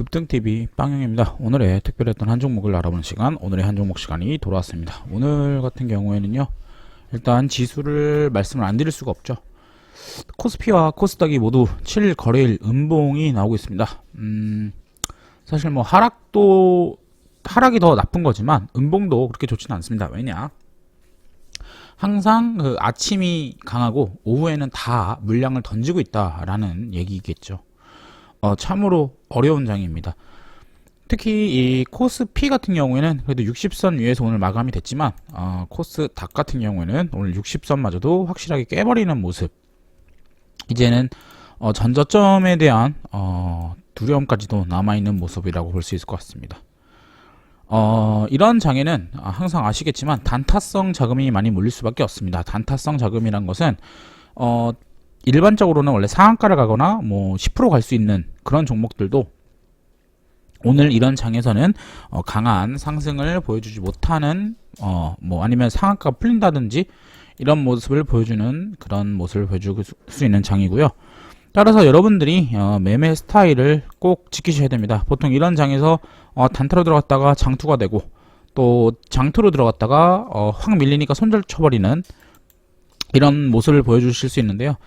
급등TV 빵영입니다. 오늘의 특별했던 한 종목을 알아보는 시간, 오늘의 한 종목 시간이 돌아왔습니다. 오늘 같은 경우에는요, 일단 지수를 말씀을 안 드릴 수가 없죠. 코스피와 코스닥이 모두 7일 거래일 음봉이 나오고 있습니다. 사실 뭐 하락이 더 나쁜 거지만 음봉도 그렇게 좋지는 않습니다. 왜냐? 항상 그 아침이 강하고 오후에는 다 물량을 던지고 있다라는 얘기겠죠. 참으로 어려운 장입니다. 특히 이 코스피 같은 경우에는 그래도 60선 위에서 오늘 마감이 됐지만 코스닥 같은 경우에는 오늘 60선마저도 확실하게 깨버리는 모습. 이제는 전저점에 대한 두려움까지도 남아있는 모습이라고 볼 수 있을 것 같습니다. 이런 장에는 항상 아시겠지만 단타성 자금이 많이 몰릴 수밖에 없습니다. 단타성 자금이란 것은 일반적으로는 원래 상한가를 가거나 뭐 10% 갈 수 있는 그런 종목들도 오늘 이런 장에서는 강한 상승을 보여주지 못하는 뭐 아니면 상한가가 풀린다든지 이런 모습을 보여주는 그런 모습을 보여줄 수 있는 장이고요. 따라서 여러분들이 매매 스타일을 꼭 지키셔야 됩니다. 보통 이런 장에서 단타로 들어갔다가 장투가 되고 또 장투로 들어갔다가 확 밀리니까 손절 쳐버리는 이런 모습을 보여주실 수 있는데요.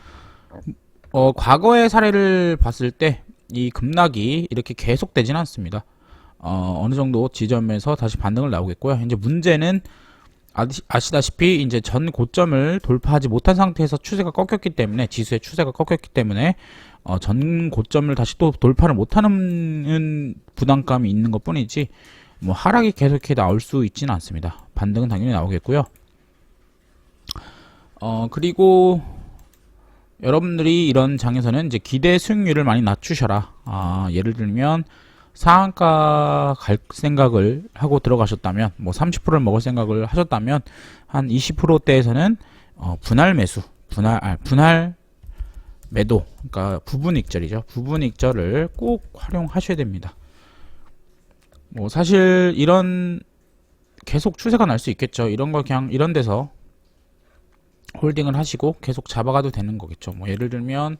과거의 사례를 봤을 때 이 급락이 이렇게 계속되진 않습니다. 어느 정도 지점에서 다시 반등을 나오겠고요. 이제 문제는 아시다시피 이제 전 고점을 돌파하지 못한 상태에서 추세가 꺾였기 때문에 지수의 추세가 꺾였기 때문에 전 고점을 다시 또 돌파를 못하는 부담감이 있는 것 뿐이지 뭐 하락이 계속해 나올 수 있지는 않습니다. 반등은 당연히 나오겠고요. 그리고 여러분들이 이런 장에서는 이제 기대 수익률을 많이 낮추셔라. 예를 들면 상한가 갈 생각을 하고 들어가셨다면 뭐 30%를 먹을 생각을 하셨다면 한 20%대에서는 분할 매수, 분할 매도, 그러니까 부분 익절이죠. 부분 익절을 꼭 활용하셔야 됩니다. 뭐 사실 이런 계속 추세가 날 수 있겠죠. 이런 거 그냥 이런 데서 홀딩을 하시고 계속 잡아가도 되는 거겠죠. 뭐 예를 들면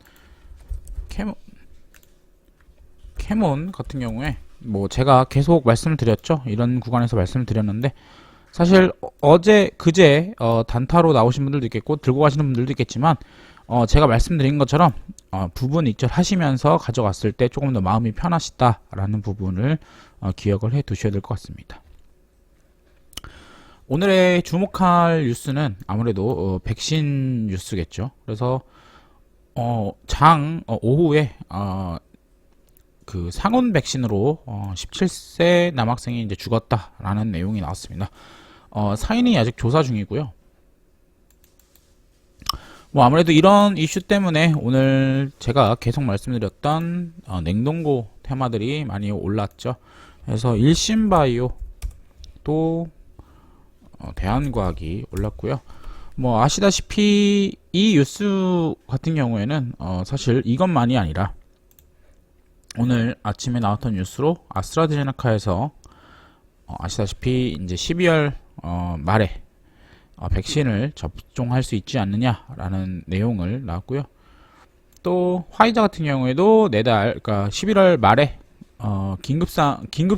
캐몬 같은 경우에 뭐 제가 계속 말씀을 드렸죠. 이런 구간에서 말씀을 드렸는데 사실 그제 단타로 나오신 분들도 있겠고 들고 가시는 분들도 있겠지만 제가 말씀드린 것처럼 부분 익절 하시면서 가져갔을 때 조금 더 마음이 편하시다라는 부분을 기억을 해 두셔야 될 것 같습니다. 오늘의 주목할 뉴스는 아무래도 백신 뉴스겠죠. 그래서 오후에 그 상온 백신으로 17세 남학생이 이제 죽었다라는 내용이 나왔습니다. 사인이 아직 조사 중이고요. 뭐 아무래도 이런 이슈 때문에 오늘 제가 계속 말씀드렸던 냉동고 테마들이 많이 올랐죠. 그래서 일신바이오 또 대한과학이 올랐고요. 뭐 아시다시피 이 뉴스 같은 경우에는 사실 이것만이 아니라 오늘 아침에 나왔던 뉴스로 아스트라제네카에서 아시다시피 이제 12월 말에 백신을 접종할 수 있지 않느냐라는 내용을 나왔고요. 또 화이자 같은 경우에도 내달 그러니까 11월 말에 긴급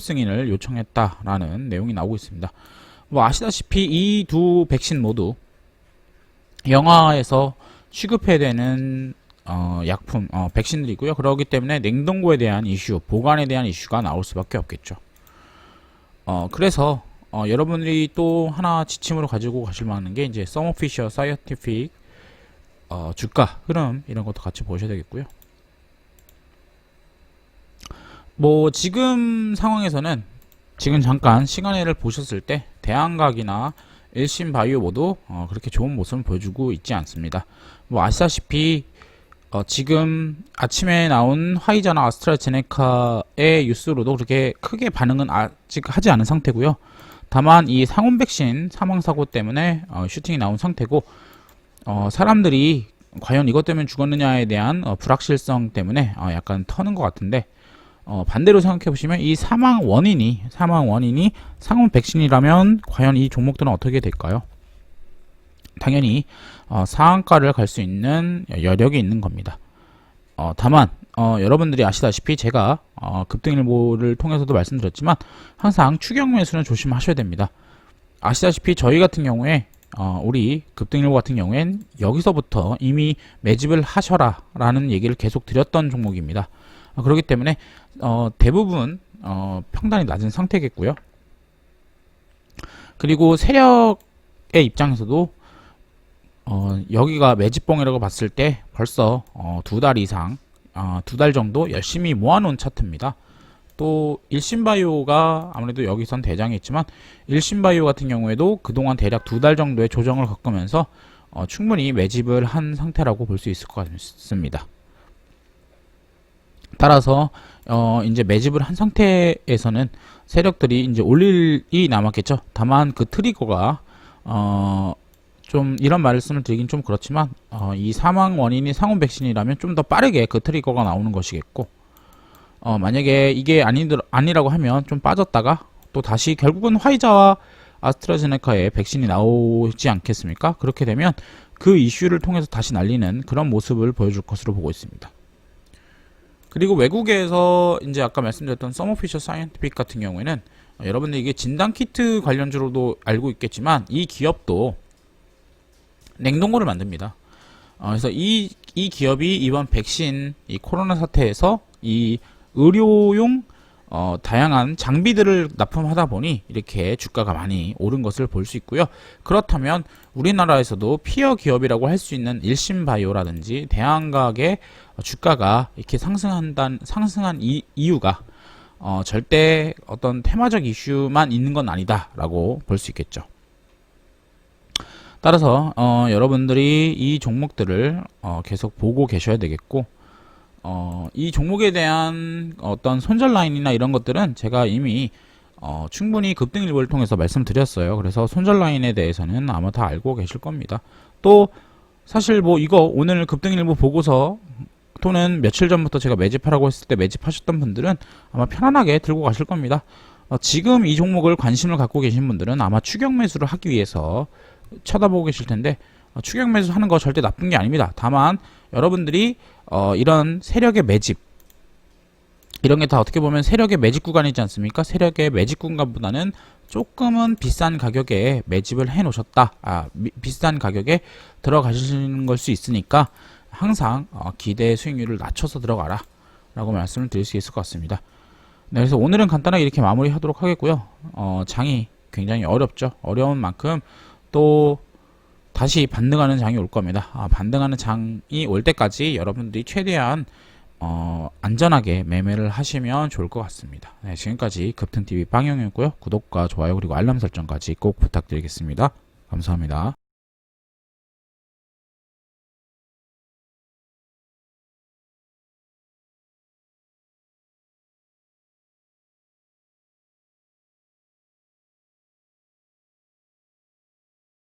승인을 요청했다라는 내용이 나오고 있습니다. 뭐 아시다시피 이 두 백신 모두 영화에서 취급해야 되는 약품, 백신들이고요. 그렇기 때문에 냉동고에 대한 이슈, 보관에 대한 이슈가 나올 수밖에 없겠죠. 그래서 여러분들이 또 하나 지침으로 가지고 가실 만한 게 이제 서머 피셔 사이언티픽 주가 흐름 이런 것도 같이 보셔야 되겠고요. 뭐 지금 상황에서는 지금 잠깐 시간을 보셨을 때 대한각이나 일신바이오 모두 그렇게 좋은 모습을 보여주고 있지 않습니다. 뭐 아시다시피 지금 아침에 나온 화이자나 아스트라제네카의 뉴스로도 그렇게 크게 반응은 아직 하지 않은 상태고요. 다만 이 상온 백신 사망사고 때문에 슈팅이 나온 상태고 사람들이 과연 이것 때문에 죽었느냐에 대한 불확실성 때문에 약간 터는 것 같은데 반대로 생각해 보시면 이 사망 원인이 상온 백신이라면 과연 이 종목들은 어떻게 될까요? 당연히 상한가를 갈 수 있는 여력이 있는 겁니다. 다만 여러분들이 아시다시피 제가 급등일보를 통해서도 말씀드렸지만 항상 추격 매수는 조심하셔야 됩니다. 아시다시피 저희 같은 경우에 우리 급등일보 같은 경우엔 여기서부터 이미 매집을 하셔라 라는 얘기를 계속 드렸던 종목입니다. 그렇기 때문에 대부분 평단이 낮은 상태겠고요. 그리고 세력의 입장에서도 여기가 매집봉이라고 봤을 때 벌써 2달 이상 2달 정도 열심히 모아놓은 차트입니다. 또 일신바이오가 아무래도 여기선 대장이 있지만 일신바이오 같은 경우에도 그동안 대략 2달 정도의 조정을 겪으면서 충분히 매집을 한 상태라고 볼 수 있을 것 같습니다. 따라서 이제 매집을 한 상태에서는 세력들이 이제 올 일이 남았겠죠. 다만 그 트리거가 좀 이런 말씀을 드리긴 좀 그렇지만 이 사망 원인이 상온 백신이라면 좀 더 빠르게 그 트리거가 나오는 것이겠고 만약에 이게 아니라고 하면 좀 빠졌다가 또 다시 결국은 화이자와 아스트라제네카의 백신이 나오지 않겠습니까? 그렇게 되면 그 이슈를 통해서 다시 날리는 그런 모습을 보여줄 것으로 보고 있습니다. 그리고 외국에서 이제 아까 말씀드렸던 서머피셔 사이언티픽 같은 경우에는 여러분들 이게 진단키트 관련주로도 알고 있겠지만 이 기업도 냉동고를 만듭니다. 그래서 이 기업이 이번 백신 이 코로나 사태에서 이 의료용 다양한 장비들을 납품하다 보니 이렇게 주가가 많이 오른 것을 볼 수 있고요. 그렇다면 우리나라에서도 피어 기업이라고 할 수 있는 일신바이오라든지 대한과학의 주가가 이렇게 상승한 이유가 절대 어떤 테마적 이슈만 있는 건 아니다라고 볼 수 있겠죠. 따라서 여러분들이 이 종목들을 계속 보고 계셔야 되겠고 이 종목에 대한 어떤 손절 라인이나 이런 것들은 제가 이미 충분히 급등일보를 통해서 말씀드렸어요. 그래서 손절 라인에 대해서는 아마 다 알고 계실 겁니다. 또 사실 뭐 이거 오늘 급등일보 보고서 또는 며칠 전부터 제가 매집하라고 했을 때 매집하셨던 분들은 아마 편안하게 들고 가실 겁니다. 지금 이 종목을 관심을 갖고 계신 분들은 아마 추격 매수를 하기 위해서 쳐다보고 계실 텐데 추격 매수 하는 거 절대 나쁜 게 아닙니다. 다만 여러분들이 이런 세력의 매집 이런 게 다 어떻게 보면 세력의 매집 구간이지 않습니까? 세력의 매집 구간보다는 조금은 비싼 가격에 매집을 해 놓으셨다. 비싼 가격에 들어가시는 걸 수 있으니까 항상 기대 수익률을 낮춰서 들어가라 라고 말씀을 드릴 수 있을 것 같습니다. 네, 그래서 오늘은 간단하게 이렇게 마무리 하도록 하겠고요. 장이 굉장히 어렵죠. 어려운 만큼 또 다시 반등하는 장이 올 겁니다. 반등하는 장이 올 때까지 여러분들이 최대한 안전하게 매매를 하시면 좋을 것 같습니다. 네, 지금까지 급등TV 빵영이었고요. 구독과 좋아요 그리고 알람 설정까지 꼭 부탁드리겠습니다. 감사합니다.